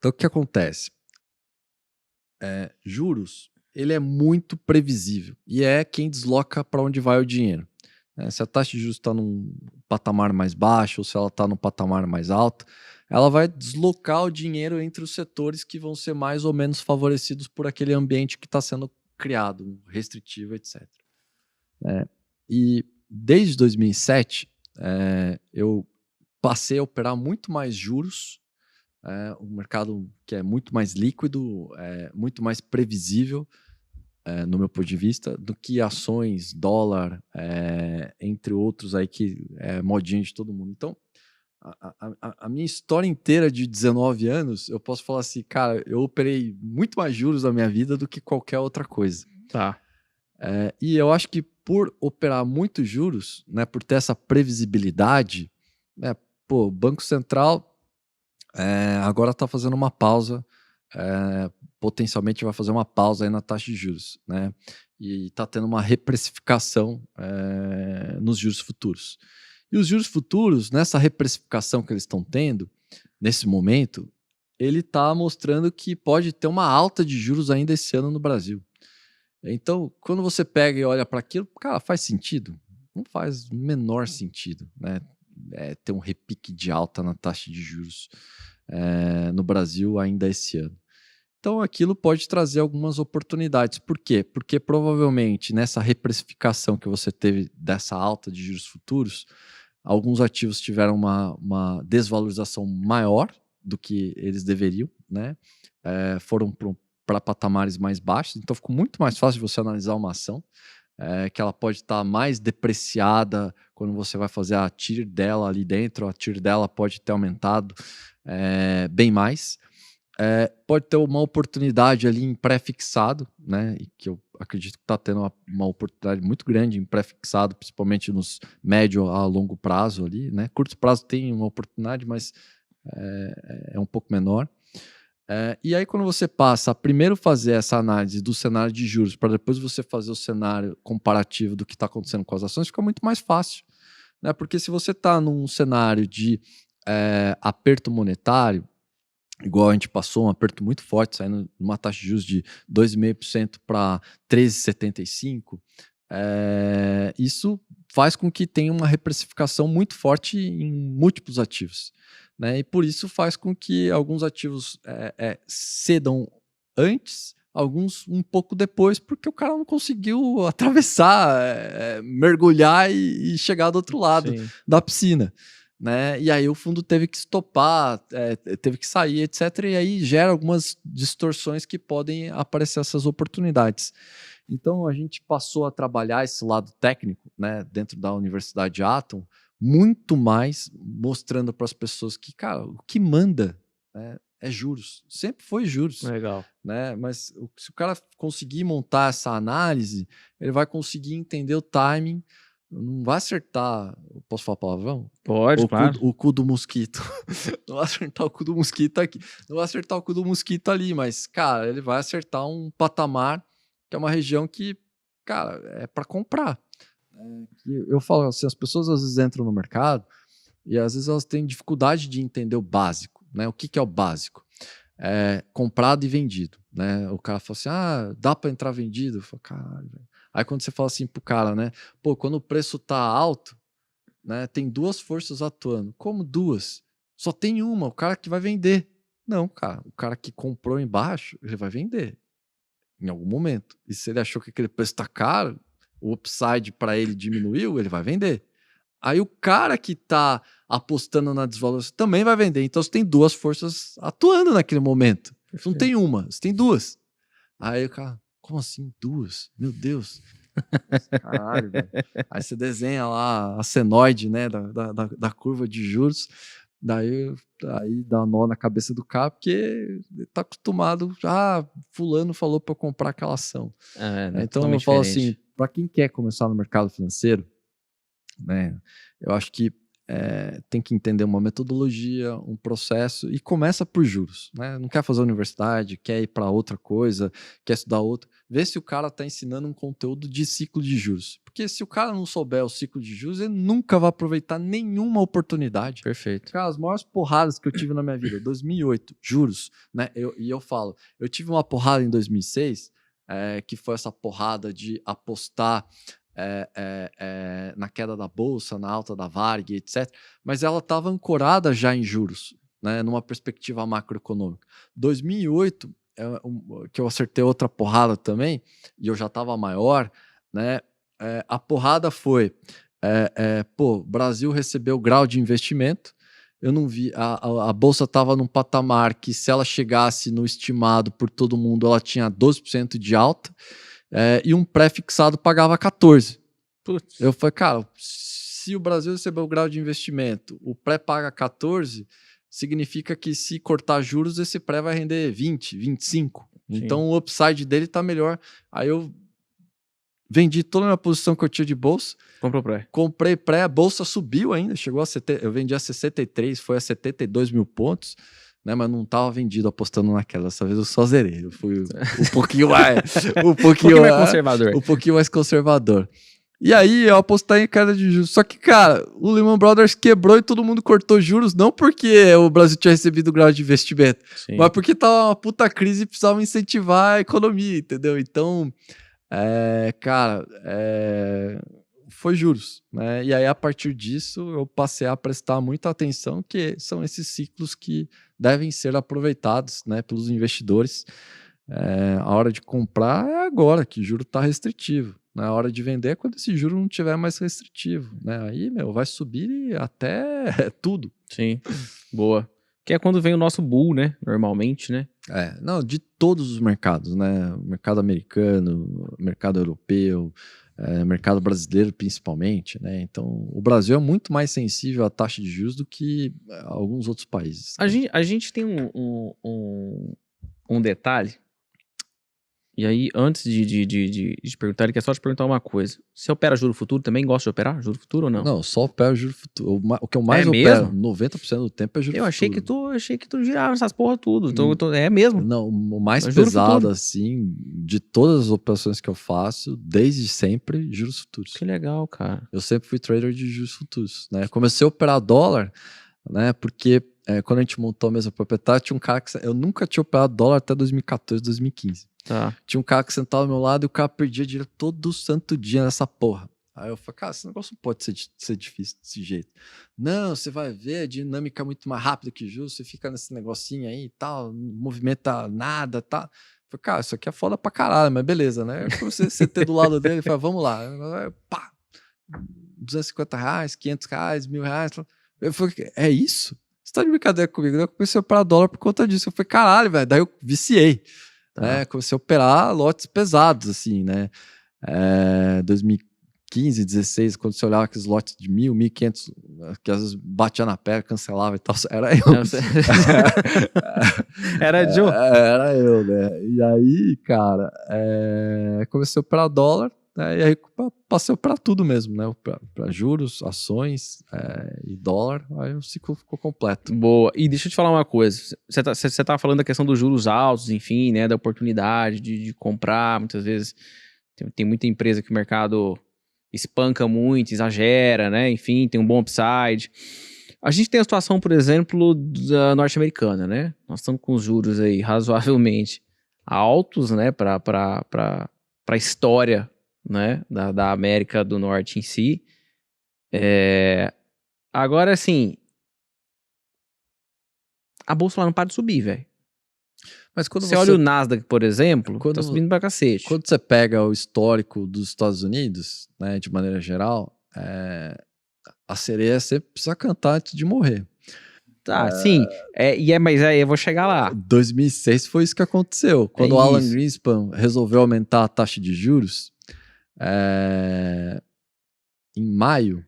Então, o que acontece? Juros, ele é muito previsível e é quem desloca para onde vai o dinheiro. Se a taxa de juros está num patamar mais baixo ou se ela está num patamar mais alto, ela vai deslocar o dinheiro entre os setores que vão ser mais ou menos favorecidos por aquele ambiente que está sendo criado, restritivo, etc. E desde 2007, eu passei a operar muito mais juros, um mercado que é muito mais líquido, muito mais previsível, no meu ponto de vista, do que ações, dólar, entre outros aí que é modinha de todo mundo. Então, a minha história inteira de 19 anos, eu posso falar assim, cara, eu operei muito mais juros na minha vida do que qualquer outra coisa. Tá. E eu acho que por operar muito juros, né, por ter essa previsibilidade, né, o Banco Central agora está fazendo uma pausa, potencialmente vai fazer uma pausa aí na taxa de juros, né? E está tendo uma reprecificação nos juros futuros. E os juros futuros, nessa reprecificação que eles estão tendo, nesse momento, ele está mostrando que pode ter uma alta de juros ainda esse ano no Brasil. Então, quando você pega e olha para aquilo, cara, faz sentido? Não faz o menor sentido, né? Ter um repique de alta na taxa de juros no Brasil ainda esse ano. Então, aquilo pode trazer algumas oportunidades. Por quê? Porque provavelmente nessa reprecificação que você teve dessa alta de juros futuros, alguns ativos tiveram uma desvalorização maior do que eles deveriam, né? Foram para patamares mais baixos, então ficou muito mais fácil de você analisar uma ação, que ela pode estar mais depreciada quando você vai fazer a TIR dela ali dentro, a TIR dela pode ter aumentado bem mais. Pode ter uma oportunidade ali em pré-fixado, né? E que eu acredito que está tendo uma oportunidade muito grande em pré-fixado, principalmente nos médio a longo prazo ali, né? Curto prazo tem uma oportunidade, mas é um pouco menor. E aí, quando você passa a primeiro fazer essa análise do cenário de juros, para depois você fazer o cenário comparativo do que está acontecendo com as ações, fica muito mais fácil, né? Porque se você está num cenário de aperto monetário, igual a gente passou um aperto muito forte, saindo numa taxa de juros de 2,5% para 13,75%, isso faz com que tenha uma reprecificação muito forte em múltiplos ativos, né? E por isso faz com que alguns ativos cedam antes, alguns um pouco depois, porque o cara não conseguiu atravessar, mergulhar e chegar do outro lado da piscina. Né? E aí o fundo teve que estopar, teve que sair, etc. E aí gera algumas distorções que podem aparecer essas oportunidades. Então a gente passou a trabalhar esse lado técnico, né, dentro da Universidade Atom, muito mais mostrando para as pessoas que, cara, o que manda, né, é juros. Sempre foi juros. Legal. Né? Mas se o cara conseguir montar essa análise, ele vai conseguir entender o timing. Não vai acertar. Posso falar palavrão? Pode, claro. O cu do mosquito. Não vai acertar o cu do mosquito aqui. Não vai acertar o cu do mosquito ali, mas, cara, ele vai acertar um patamar que é uma região que, cara, é para comprar. Eu falo assim, as pessoas às vezes entram no mercado e às vezes elas têm dificuldade de entender o básico, né? O que é o básico? Comprado e vendido, né? O cara fala assim, dá para entrar vendido? Eu falo, caralho, velho. Aí quando você fala assim pro cara, né? Pô, quando o preço tá alto, né? Tem duas forças atuando. Como duas? Só tem uma, o cara que vai vender. Não, cara, o cara que comprou embaixo, ele vai vender em algum momento. E se ele achou que aquele preço tá caro, o upside para ele diminuiu, ele vai vender. Aí o cara que tá apostando na desvalorização também vai vender. Então você tem duas forças atuando naquele momento. Você não tem uma, você tem duas. Aí o cara, como assim duas? Meu Deus. Caralho, velho. Aí você desenha lá a senoide, né, da curva de juros. Aí dá nó na cabeça do cara, porque ele tá acostumado. Fulano falou para comprar aquela ação. Então eu falo assim, para quem quer começar no mercado financeiro, né, eu acho que tem que entender uma metodologia, um processo, e começa por juros, né? Não quer fazer universidade, quer ir para outra coisa, quer estudar outra. Vê se o cara está ensinando um conteúdo de ciclo de juros. Porque se o cara não souber o ciclo de juros, ele nunca vai aproveitar nenhuma oportunidade. Perfeito. Cara, as maiores porradas que eu tive na minha vida, 2008, juros, né? E eu falo, eu tive uma porrada em 2006, que foi essa porrada de apostar na queda da bolsa, na alta da Varg, etc. Mas ela estava ancorada já em juros, né, numa perspectiva macroeconômica. 2008, que eu acertei outra porrada também, e eu já estava maior, né, a porrada foi, Brasil recebeu grau de investimento, eu não vi, a bolsa estava num patamar que, se ela chegasse no estimado por todo mundo, ela tinha 12% de alta, e um pré-fixado pagava 14%. Putz. Eu falei, cara, se o Brasil recebeu o grau de investimento, o pré paga 14%, significa que, se cortar juros, esse pré vai render 20%, 25%. Sim. Então o upside dele tá melhor. Aí eu vendi toda a minha posição que eu tinha de bolsa. Comprou pré. Comprei pré, a bolsa subiu ainda, chegou a 70, eu vendi a 63, foi a 72 mil pontos, né? Mas não estava vendido apostando naquela. Dessa vez eu só zerei. Eu fui um pouquinho mais. um pouquinho mais conservador. Um pouquinho mais conservador. E aí eu apostei em queda de juros. Só que, cara, o Lehman Brothers quebrou e todo mundo cortou juros, não porque o Brasil tinha recebido o grau de investimento, Sim. mas porque tava uma puta crise e precisava incentivar a economia, entendeu? Então, cara, foi juros, né? E aí, a partir disso, eu passei a prestar muita atenção, que são esses ciclos que devem ser aproveitados, né, pelos investidores. A hora de comprar é agora, que o juro está restritivo. Na hora de vender é quando esse juro não tiver mais restritivo, né? Aí, vai subir até tudo. Sim, boa. Que é quando vem o nosso bull, né? Normalmente, né? Não, de todos os mercados, né? O mercado americano, mercado europeu, mercado brasileiro principalmente, né? Então, o Brasil é muito mais sensível à taxa de juros do que alguns outros países. A gente tem um detalhe. E aí, antes de perguntar, ele quer só te perguntar uma coisa. Você opera juro futuro? Também gosta de operar juro futuro ou não? Não, só opero juro futuro. O que eu mais mesmo? opero, 90% do tempo, é juro futuro. Eu achei que tu girava essas porra tudo. É mesmo? Não, o mais Mas juro pesado, futuro. assim, de todas as operações que eu faço, desde sempre, juros futuros. Que legal, cara. Eu sempre fui trader de juros futuros, né? Comecei a operar dólar, né? Porque quando a gente montou a mesa proprietária, tinha um cara que... Eu nunca tinha operado dólar até 2014, 2015. Tá. Tinha um cara que sentava ao meu lado e o cara perdia dinheiro todo santo dia nessa porra. Aí eu falei, cara, esse negócio não pode ser difícil desse jeito. Não, você vai ver, a dinâmica é muito mais rápida que juros, você fica nesse negocinho aí e tal, não movimenta nada, tá? Eu falei, cara, isso aqui é foda pra caralho, mas beleza, né? Você ter do lado dele, fala, vamos lá. Pá, R$250, R$500, R$1.000. Eu falei, é isso? Você tá de brincadeira comigo? Daí eu comecei a operar dólar por conta disso. Eu falei, caralho, velho. Daí eu viciei. Né? Comecei a operar lotes pesados, assim, né? 2015, 16, quando você olhava aqueles lotes de 1.000, 1.500, que às vezes batia na perna, cancelava e tal, era eu. Era Joe. Era eu, né? E aí, cara, comecei a operar dólar, né? E aí passei a operar tudo mesmo, né? Para juros, ações e dólar, aí o ciclo ficou completo. Boa. E deixa eu te falar uma coisa. Você tá falando da questão dos juros altos, enfim, né? Da oportunidade de comprar. Muitas vezes tem muita empresa que o mercado espanca muito, exagera, né? Enfim, tem um bom upside. A gente tem a situação, por exemplo, da norte-americana, né? Nós estamos com os juros aí razoavelmente altos, né? Para a história, né? Da América do Norte em si. Agora, assim, a bolsa lá não para de subir, velho. Mas quando você olha o Nasdaq, por exemplo, tá subindo pra cacete. Quando você pega o histórico dos Estados Unidos, né, de maneira geral, a sereia sempre precisa cantar antes de morrer. Tá, sim. Mas aí eu vou chegar lá. 2006 foi isso que aconteceu. Quando o Alan Greenspan resolveu aumentar a taxa de juros, em maio,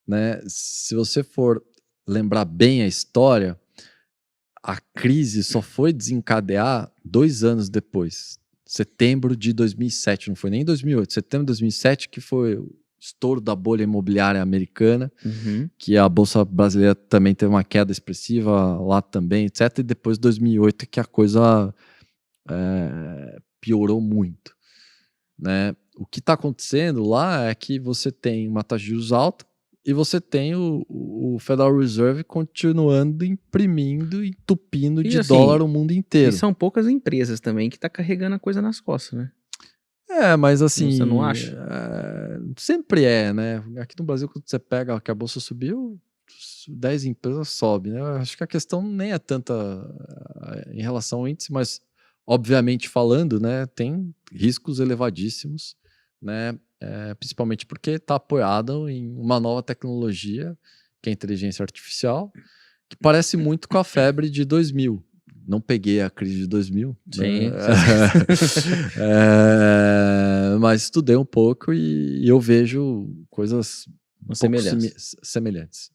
né, se você for lembrar bem a história, a crise só foi desencadear 2 anos depois. Setembro de 2007, não foi nem 2008. Setembro de 2007 que foi estouro da bolha imobiliária americana, Uhum. que a Bolsa Brasileira também teve uma queda expressiva lá também, etc. E depois de 2008 que a coisa piorou muito, né? O que está acontecendo lá é que você tem uma taxa de juros alta e você tem o Federal Reserve continuando imprimindo e entupindo E de assim, dólar o mundo E inteiro. são poucas empresas também que tá carregando a coisa nas costas, né? Mas assim, Você não acha? sempre né? Aqui no Brasil, quando você pega que a bolsa subiu, 10 empresas sobe, né? Eu acho que a questão nem é tanta em relação ao índice, mas obviamente falando, né? Tem riscos elevadíssimos, né? Principalmente porque está apoiado em uma nova tecnologia, que é a inteligência artificial, que parece muito com a febre de 2000. Não peguei a crise de 2000, Sim. né? Mas estudei um pouco e eu vejo coisas um pouco Semelhança. semelhantes.